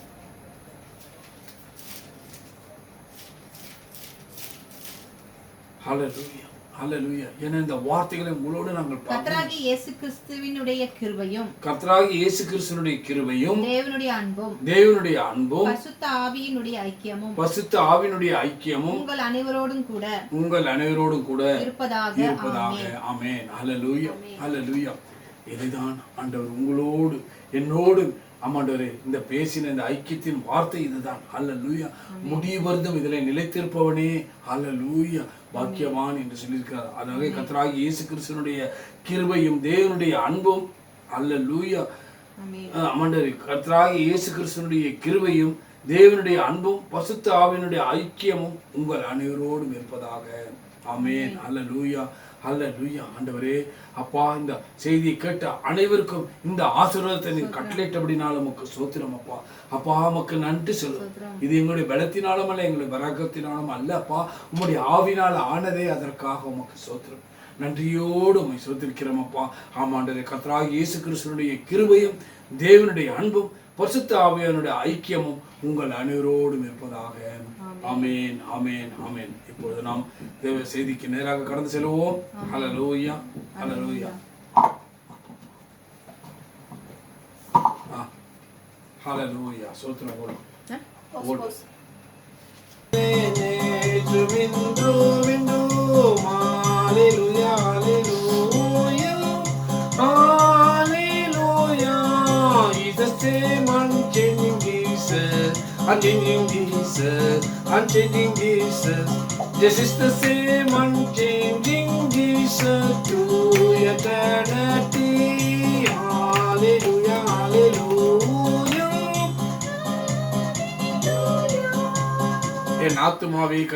ஹல்லேலூயா, ஹல்லேலூயா. ஏன்னா இந்த வார்த்தைகளை உங்களோடு நாங்கள் கர்த்தராகிய இயேசு கிறிஸ்துவினுடைய கிருபையும் தேவனுடைய அன்பும் பரிசுத்த ஆவியினுடைய ஐக்கியமும் உங்கள் அனைவரோடும் கூட இருப்பதாக. ஆமென். ஹல்லேலூயா, ஹல்லேலூயா. இதுதான் ஆண்டவர் உங்களோடு என்னோடு ஆமாண்டவரே இந்த பேசின இந்த ஐக்கியத்தின் வார்த்தை இதுதான். ஹல்லேலூயா. முடிவருந்தும் இதில் நிலைத்திருப்பவனே ஹல்லேலூயா பாக்கியவான் என்று சொல்லியிருக்கிறார். அதனால கர்த்தராகிய இயேசு கிறிஸ்துவினுடைய கிருபையும் தேவனுடைய அன்பும் ஹல்லேலூயா. ஆமாண்டவரே கர்த்தராகிய இயேசு கிறிஸ்துவினுடைய கிருபையும் தேவனுடைய அன்பும் பரிசுத்த ஆவியினுடைய ஐக்கியமும் உங்கள் அனைவரோடும் இருப்பதாக. ஆமென். ஹல்லேலூயா, ஹல்லேலூயா. ஆண்டவரே அப்பா இந்த செய்தியை கேட்ட அனைவருக்கும் இந்த ஆசீர்வாதத்தை நீ கட்டளையிட்டபடினாலும் உமக்கு ஸ்தோத்திரம் அப்பா. அப்பா உமக்கு நன்றி சொல்லுவோம். இது எங்களுடைய பலத்தினாலும் அல்ல, எங்களுடைய பராக்கிரத்தினாலும் அல்ல அப்பா, உம்முடைய ஆவினால் ஆனதே, அதற்காக உமக்கு ஸ்தோத்திரம். நன்றியோடு உம்மை ஸ்தோத்திரிக்கிறோம் அப்பா. ஆமாண்டவரே கர்த்தராகிய இயேசு கிறிஸ்துவினுடைய கிருபையும் தேவனுடைய அன்பும் பரிசுத்த ஆவியானுடைய ஐக்கியமும் உங்கள் அனைவரோடும் இருப்பதாக. ஆமென், ஆமென், ஆமென். இப்பொழுது நாம் தேவ செய்திக்கு நேராக கடந்து செல்வோம். ஹல்லேலூயா, ஹல்லேலூயா. ஹல்லேலூயா. ஸ்தோத்திரம் போடு. ஹல்லேலூயா, ஹல்லேலூயா. Hallelujah, He's the same unchanging Jesus, unchanging Jesus, unchanging Jesus. This is the same unchanging Jesus to eternity. Hallelujah, hallelujah. என் ஆத்துமாவே